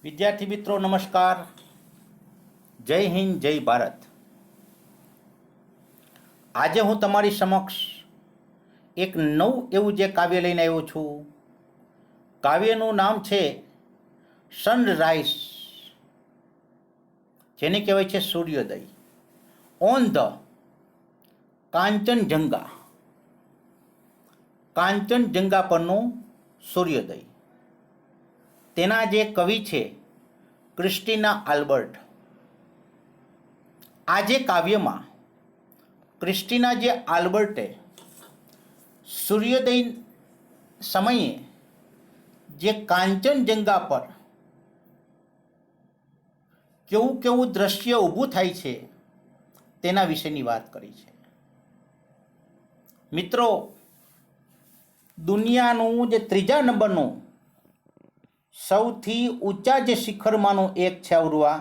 વિદ્યાર્થી મિત્રો નમસ્કાર. જય હિન્દ, જય ભારત. આજે હું તમારી સમક્ષ એક નવું એવું જે કાવ્ય લઈને આવ્યો છું. કાવ્યનું નામ છે સનરાઈઝ, જેને કહેવાય છે સૂર્યોદય. ઓન ધ કાંચનજંગા, કાંચનજંગા પરનું સૂર્યોદય. તેના જે કવિ છે ક્રિસ્ટીના આલ્બર્ટ. આ જે કાવ્યમાં ક્રિસ્ટીના જે આલ્બર્ટે સૂર્યોદય સમયે જે કાંચનજંગા પર કેવું કેવું દ્રશ્ય ઊભું થાય છે તેના વિશેની વાત કરી છે. મિત્રો, દુનિયાનું જે ત્રીજા નંબરનું સૌથી ઊંચા જે શિખરમાંનું એક છે અવરુઆ,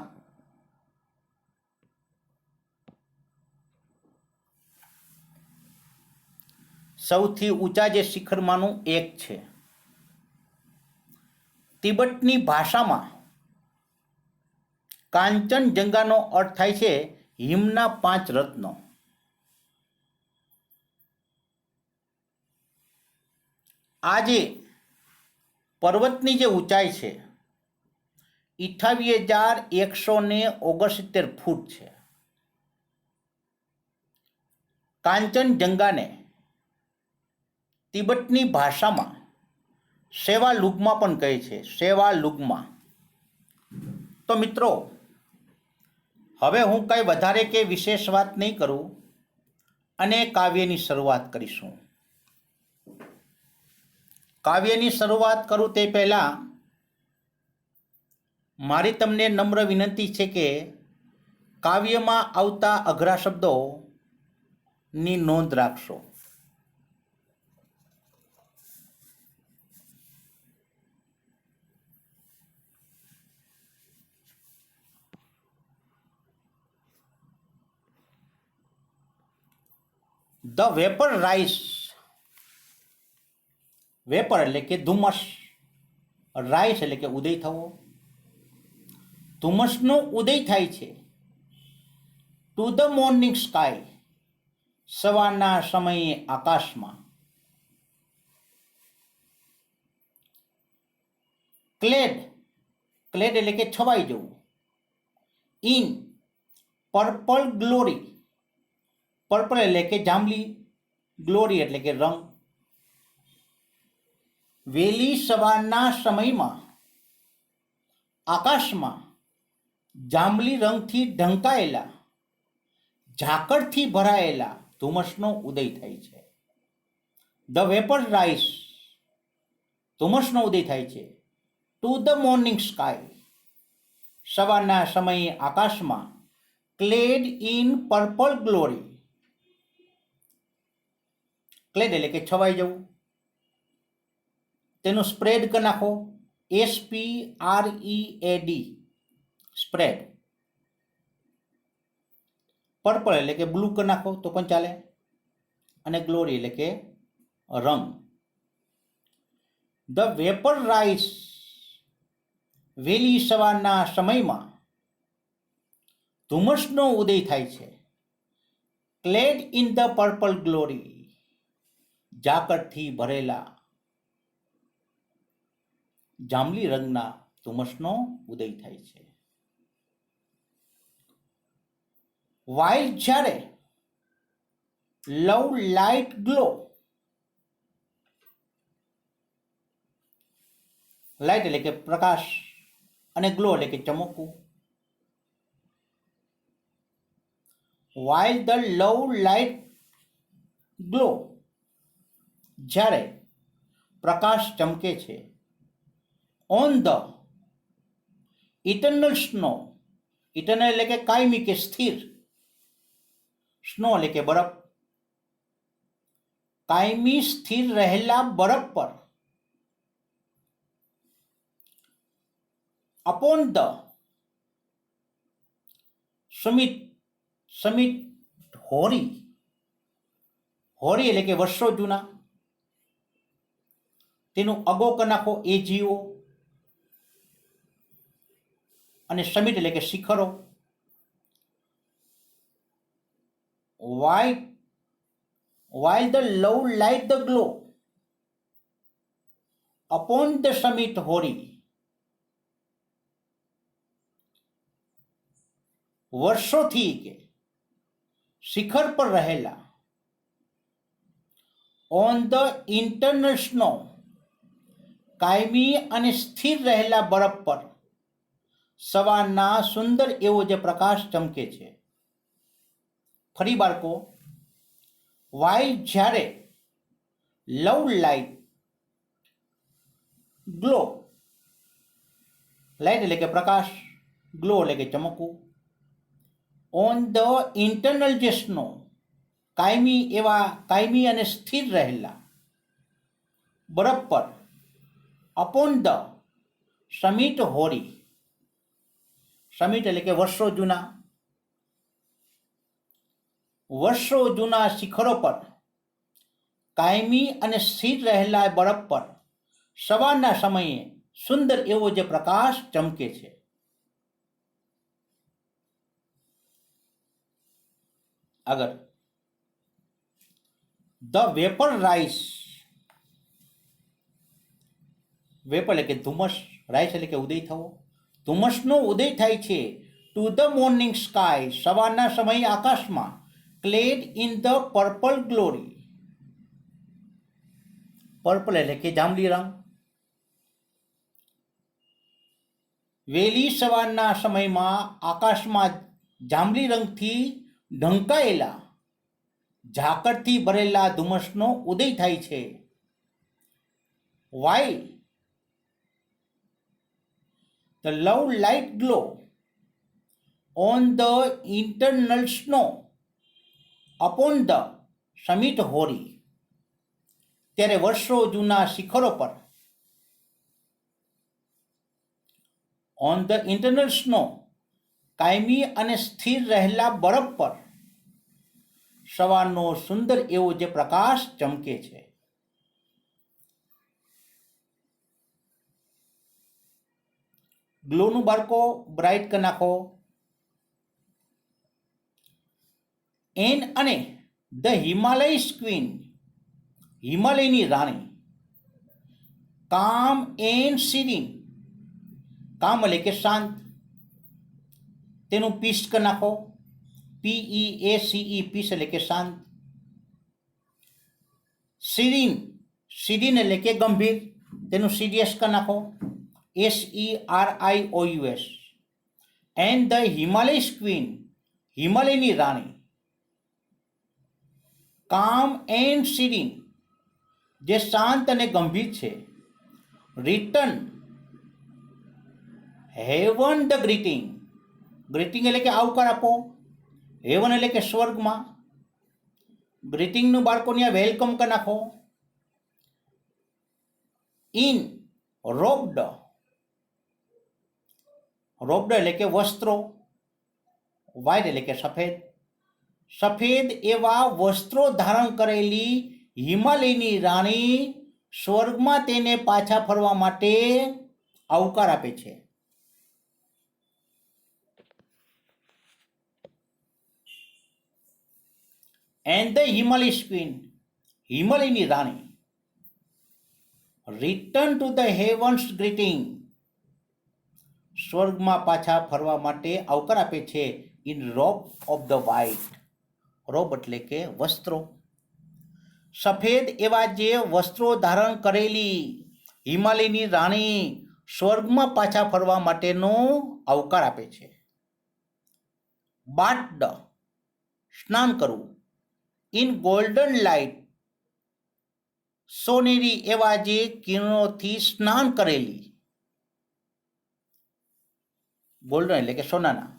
સૌથી ઊંચા જે શિખરમાંનું એક છે. તિબેટની ભાષામાં કાંચનજંગાનો અર્થ થાય છે હિમના 5 રત્નો. આ જે પર્વતની જે ઊંચાઈ છે 28,169 ફૂટ છે. કાંચનજંગાને તિબેટની ભાષામાં સેવાલુગમા પણ કહે છે, સેવાલુગમા. તો મિત્રો, હવે હું કંઈ વધારે કે વિશેષ વાત નહીં કરું અને કાવ્યની શરૂઆત કરીશું. કાવ્યની શરૂઆત કરું તે પહેલાં મારી તમને નમ્ર વિનંતી છે કે કાવ્યમાં આવતા અઘરા શબ્દોની નોંધ રાખશો. ધ વેપર રાઇસ, વેપર એટલે કે ધુમ્મસ, રાઈસ એટલે કે ઉદય થવો. ધુમ્મસનો ઉદય થાય છે ટુ ધ મોર્નિંગ સ્કાય, સવારના સમયે આકાશમાં. ક્લેડ, ક્લેડ એટલે કે છવાઈ જવું. ઇન પર્પલ ગ્લોરી, પર્પલ એટલે કે જાંબલી, ગ્લોરી એટલે કે રંગ. વહેલી સવારના સમયમાં આકાશમાં જાંબલી રંગથી ઢંકાયેલા, ઝાકળથી ભરાયેલા ધુમ્મસનો ઉદય થાય છે. ધ વેપર રાઇસ, ધુમ્મસનો ઉદય થાય છે ટુ ધ મોર્નિંગ સ્કાય, સવારના સમયે આકાશમાં. Clad in purple glory, clad એટલે કે છવાઈ જવું. તેનું સ્પ્રેડ કરી નાખો, SPREAD, સ્પ્રેડ. પર્પલ એટલે કે બ્લુ કરી નાખો તો પણ ચાલે, અને ગ્લોરી એટલે કે રંગ. ધ વેપર રાઇસ, વહેલી સવારના સમયમાં ધુમ્મસનો ઉદય થાય છે. Clad in the purple glory, ઝાકળથી ભરેલા જાંબલી રંગના ધુમ્મસનો ઉદય થાય છે. વાઇલ, જ્યારે. લવ લાઇટ ગ્લો, લાઇટ એટલે કે પ્રકાશ અને ગ્લો એટલે કે ચમકવું. While the love light glow, જ્યારે પ્રકાશ ચમકે છે. On the eternal snow, eternal એટલે કે કાયમી કે સ્થિર, સ્નો એટલે કે બરફ, કાયમી સ્થિર રહેલા બરફ પર. અપોન ધ સમિટ, સમિટ હોરી, હોરી એટલે કે વર્ષો જૂના. તેનું અગો કરી નાખો, AGO. અને સમિટ એટલે કે શિખરો. while the love light the glow upon the summit hoary. વર્ષોથી કે શિખર પર રહેલા ઓન ધ ઇન્ટરનલ સ્નો કાયમી અને સ્થિર રહેલા બરફ પર સવારના સુંદર એવો જે પ્રકાશ ચમકે છે. ફરી બાળકો, વાઇલ જ્યારે લવ લાઇટ ગ્લો, લાઇટ એટલે કે પ્રકાશ, ગ્લો એટલે કે ચમકવું, ઓન ધ ઇન્ટરનલ જે સ્નો કાયમી અને સ્થિર રહેલા બરફ પર, અપોન ધ સમિટ હોરી, સમિટ એટલે કે વર્ષો જૂના શિખરો પર કાયમી અને સ્થિર રહેલા બરફ પર સવારના સમયે સુંદર એવો જે પ્રકાશ ચમકે છે. આગળ, ધ વેપર રાઇસ, વેપર એટલે કે ધુમ્મસ, રાઇસ એટલે કે ઉદય થવો, ધુમ્મસનો ઉદય થાય છે ટુ ધ મોર્નિંગ સ્કાય, સવારના સમયે આકાશમાં, clad in the purple glory, purple એટલે કે જાંબલી રંગ. વહેલી સવારના સમયમાં આકાશમાં જાંબલી રંગથી ઢંકાયેલા ઝાકળથી ભરેલા ધુમ્મસનો ઉદય થાય છે. While the love light glow on the internal snow upon the summit hoary, ત્યારે વર્ષો જૂના શિખરો પર, ઓન ધ ઇન્ટરનલ સ્નો કાયમી અને સ્થિર રહેલા બરફ પર સવારનો સુંદર એવો જે પ્રકાશ ચમકે છે. ગ્લોનું બાળકો બ્રાઇટ કરી નાખો. એન અને ધ હિમાલયસ ક્વીન, હિમાલયની રાણી, કામ એન્ડ સિરીન, કામ એટલે કે શાંત, તેનું પીસ કરી નાખો, PEACE, પીસ એટલે કે શાંત. સિરીન, સિરીન એટલે કે ગંભીર, તેનું સિરિયસ કરી નાખો, SERIOUS. And the Himalayas queen, હિમાલયની રાણી, કામ એન્ડ સિરીન, જે શાંત અને ગંભીર છે, return heaven the greeting, greeting એટલે કે આવકાર આપો, હેવન એટલે કે સ્વર્ગમાં, ગ્રીટિંગનું બાળકોને વેલકમ કરી નાખો. ઇન રોબ્ડ, રોબ્ડ એટલે કે વસ્ત્રો, વ્હાઇટ એટલે કે સફેદ, સફેદ એવા વસ્ત્રો ધારણ કરેલી હિમાલયની રાણી સ્વર્ગમાં તેને પાછા ફરવા માટે આવકાર આપે છે. એન્ડ ધ હિમાલયસ ક્વીન, હિમાલયની રાણી, રિટર્ન ટુ ધ હેવન્સ ગ્રીટિંગ, સ્વર્ગમાં પાછા ફરવા માટે આવકાર આપે છે. ઇન રોબ ઓફ ધ વ્હાઇટ, રોબ એટલે કે વસ્ત્રો, સફેદ એવા જે વસ્ત્રો ધારણ કરેલી હિમાલયની રાણી સ્વર્ગમાં પાછા ફરવા માટેનો આવકાર આપે છે. બાથડ, સ્નાન કરવું, ઇન ગોલ્ડન લાઇટ, સોનેરી એવા જે કિરણોથી સ્નાન કરેલી, ગોલ્ડન એટલે કે સોનાના,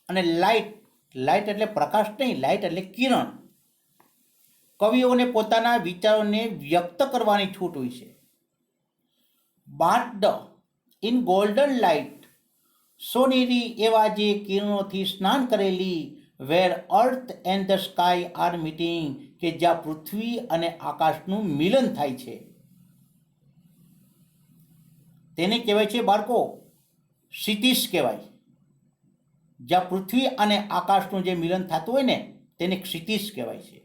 અને લાઇટ, લાઇટ એટલે પ્રકાશ નહીં, લાઇટ એટલે કિરણ. કવિઓને પોતાના વિચારોને વ્યક્ત કરવાની છૂટ હોય છે. બાથડ ઇન ગોલ્ડન લાઇટ, સોનેરી એવા જે કિરણોથી સ્નાન કરેલી, where earth and the sky are meeting, કે જ્યાં પૃથ્વી અને આકાશનું મિલન થાય છે. તેને કહેવાય છે બાળકો ક્ષિતિજ કહેવાય. જ્યાં પૃથ્વી અને આકાશનું જે મિલન થતું હોય ને તેને ક્ષિતિજ કહેવાય છે.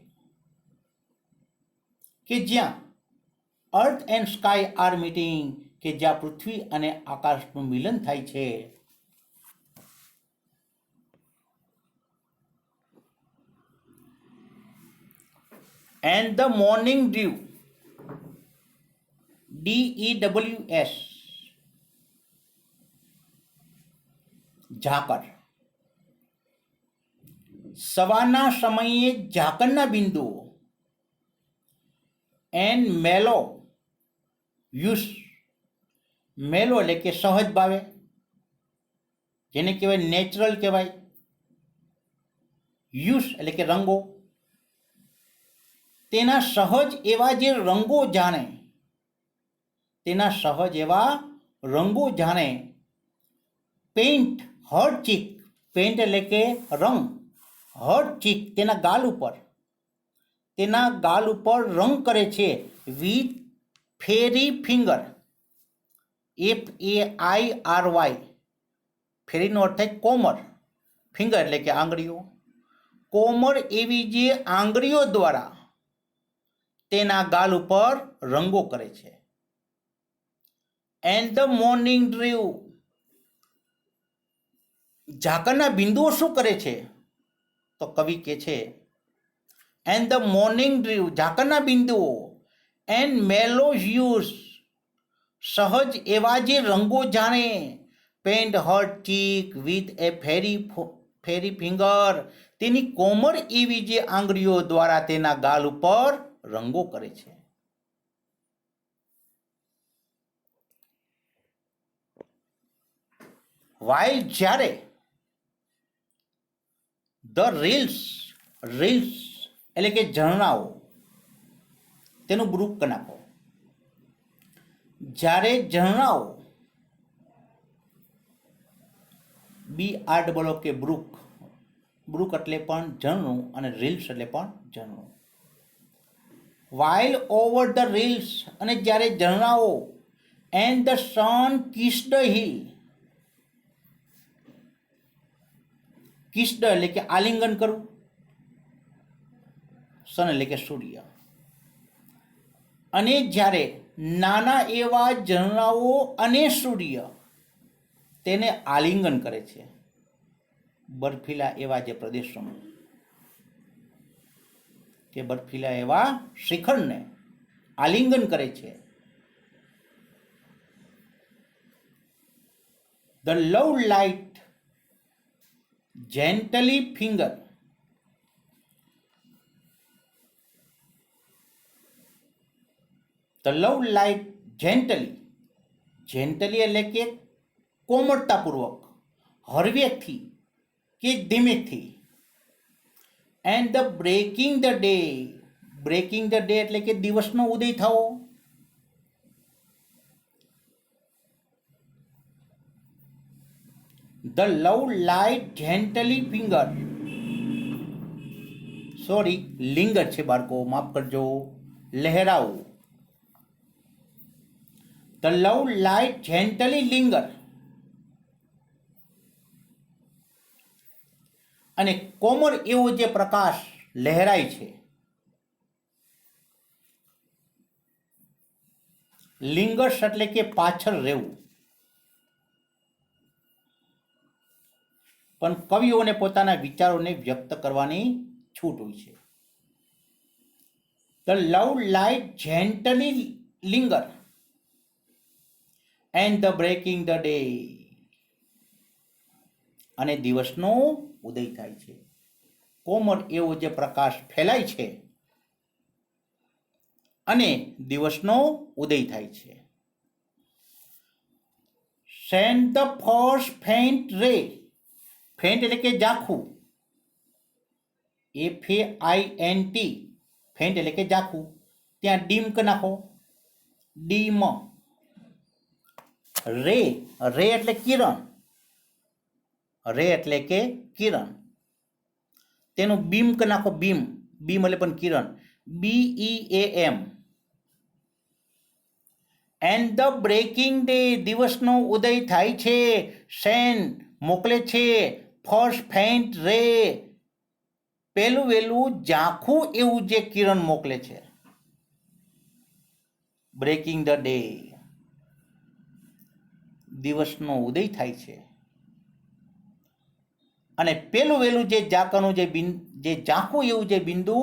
કે જ્યાં earth and sky are meeting, કે જ્યાં પૃથ્વી અને આકાશનું મિલન થાય છે. And the morning dew, DEWS, ઝાકળ. સવારના સમયે ઝાકળના બિંદુઓ. એન્ડ મેલો યુસ, મેલો એટલે કે સહજ ભાવે, જેને કહેવાય નેચરલ કહેવાય. યુસ એટલે કે રંગો, તેના સહજ એવા જે રંગો જાણે, તેના સહજ એવા રંગો જાણે. પેઇન્ટ હર ચીક, પેઇન્ટ એટલે કે રંગ, હર ચીક તેના ગાલ ઉપર, તેના ગાલ ઉપર રંગ કરે છે. વિથ ફેરી ફિંગર, FAIRY, ફેરીનો અર્થ થાય કોમર, ફિંગર એટલે કે આંગળીઓ. કોમર એવી જે આંગળીઓ દ્વારા તેના ગાલ ઉપર રંગો કરે છે. એન્ડ ધ મોર્નિંગ ડ્રીવ, ઝાકળના બિંદુઓ શું કરે છે? તો કવિ કહે છે એન્ડ ધ મોર્નિંગ ડ્રીવ, ઝાકળના બિંદુઓ. એન્ડ મેલો હ્યુઝ, સહજ એવા જે રંગો જાણે. Paint her cheek with a fairy finger, તેની કોમર એવી જે આંગળીઓ દ્વારા તેના ગાલ ઉપર રંગો કરે છે. વાઇલ, જ્યારે ધ રીલ્સ, રીલ્સ એટલે કે ઝરણાઓ, તેનું બ્રુક નાખો. જ્યારે ઝરણાઓ, BROOK, બ્રુક, બ્રુક એટલે પણ ઝરણું અને રીલ્સ એટલે પણ ઝરણું. વાઇલ ઓવર ધ રીલ્સ, અને જ્યારે ઝરણાઓ. And the sun kiss the hill, kissed એટલે કે આલિંગન કરવું, સન એટલે કે સૂર્ય. અને જ્યારે નાના એવા ઝરણાઓ અને સૂર્ય તેને આલિંગન કરે છે, બર્ફીલા એવા જે પ્રદેશોમાં, કે બર્ફીલા એવા શિખરને આલિંગન કરે છે. The love light gently finger, the love light gently, gently એટલે કે કોમળતાપૂર્વક, હળવેથી કે ધીમેથી. And the breaking the day, breaking the day એટલે કે દિવસનો ઉદય થવો. The love light gently finger, sorry linger છે બાળકો, માફ કરજો, લહેરાવું. The love light gently linger, અને કોમળ એવો જે પ્રકાશ લહેરાય છે. લિંગર્સ એટલે કે પાછળ રહેવું. પણ કવિઓને પોતાના વિચારોને વ્યક્ત કરવાની છૂટ હોય છે. The love light gently linger and the breaking the day, અને દિવસનો ઉદય થાય છે. કોમળ એવો જે પ્રકાશ ફેલાય છે અને દિવસનો ઉદય થાય છે. સેન્ડ ધ ફર્સ્ટ ફેન્ટ રે, ફેન્ટ એટલે કે ઝાંખું, FAINT, ફેન્ટ એટલે કે ઝાંખું. ત્યાં ડીમ નાખો, ડીમ. રે, રે એટલે કિરણ, રે એટલે કે કિરણ. તેનું બીમ નાખો, બીમ, બીમ એટલે પણ કિરણ, BEAM. And the breaking day, દિવસનો ઉદય થાય છે. સેન્ડ મોકલે છે. ફર્સ્ટ ફેઇન્ટ રે, પહેલું વહેલું ઝાંખું એવું જે કિરણ મોકલે છે. બ્રેકિંગ ધ ડે, દિવસનો ઉદય થાય છે. અને પેલું વહેલું જે ઝાંકાનું જે ઝાંખું એવું જે બિંદુ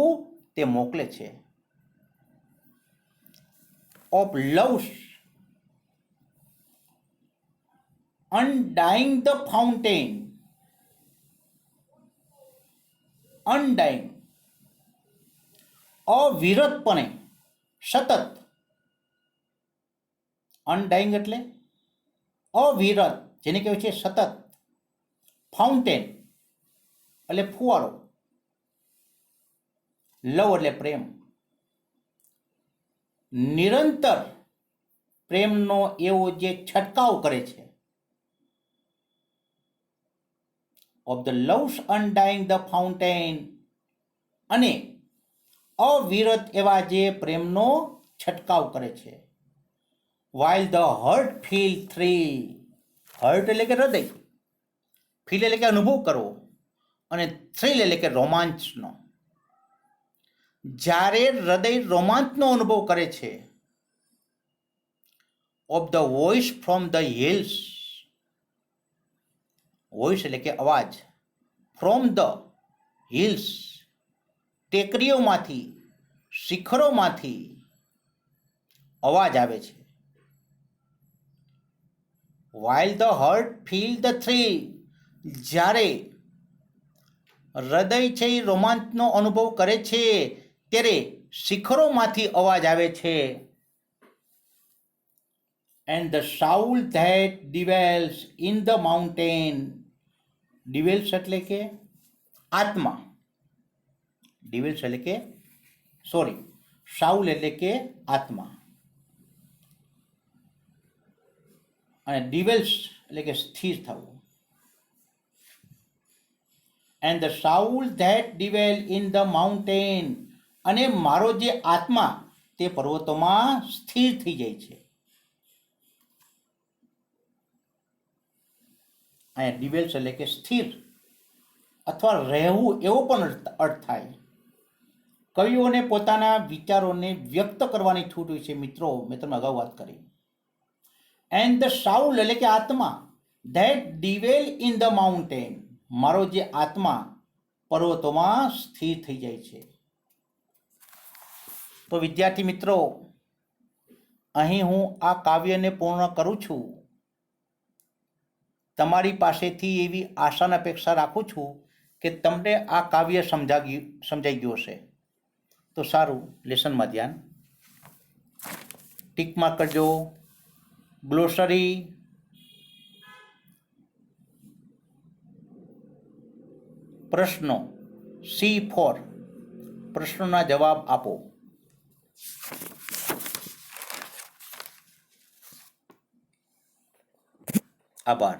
તે મોકલે છે. Of loves undying the fountain, undying અવિરતપણે, સતત. અનડાઇંગ એટલે અવિરત, જેને કહેવાય છે સતત. ફાઉન્ટેન એટલે ફુવારો. લવ એટલે પ્રેમ. નિરંતર પ્રેમનો એવો જે છંટકાવ કરે છે. Of the loves undying the fountain, અને અવિરત એવા જે પ્રેમનો છંટકાવ કરે છે. while the heart feel thrill, hurt એટલે કે હૃદય, ફીલ એટલે કે અનુભવ કરવો, અને થ્રિલ એટલે કે રોમાંચનો. જ્યારે હૃદય રોમાંચનો અનુભવ કરે છે. Of the voice from the hills, voice એટલે કે અવાજ, ફ્રોમ ધ હિલ્સ ટેકરીઓમાંથી, શિખરોમાંથી અવાજ આવે છે. while the heart feel the thrill, જ્યારે હૃદય છે એ રોમાંચનો અનુભવ કરે છે ત્યારે શિખરોમાંથી અવાજ આવે છે. and the soul that dwells in the mountain, dwells એટલે કે આત્મા, dwells એટલે કે soul એટલે કે આત્મા, અને dwells એટલે કે સ્થિર થવું. and the soul that dwell in the mountain, અને મારો જે આત્મા તે પર્વતોમાં સ્થિર થઈ જાય છે. અહીંયા ડિવેલ્સ એટલે કે સ્થિર અથવા રહેવું એવો પણ અર્થ થાય. કવિઓને પોતાના વિચારોને વ્યક્ત કરવાની છૂટ હોય છે મિત્રો, મેં તમને અગાઉ વાત કરી. એન્ડ ધ સાઉલ એટલે કે આત્મા, ધેટ ડિવેલ ઇન ધ માઉન્ટેન, મારો જે આત્મા પર્વતોમાં સ્થિર થઈ જાય છે. તો વિદ્યાર્થી મિત્રો, અહીં હું આ કાવ્યને પૂર્ણ કરું છું. તમારી પાસેથી એવી આશા અને અપેક્ષા રાખું છું કે તમને આ કાવ્ય સમજાઈ ગયું હશે. તો સારું, લેસનમાં ધ્યાન. ટીકમાં કરજો. ગ્લોસરી, પ્રશ્નો, C4 પ્રશ્નોના જવાબ આપો. આભાર.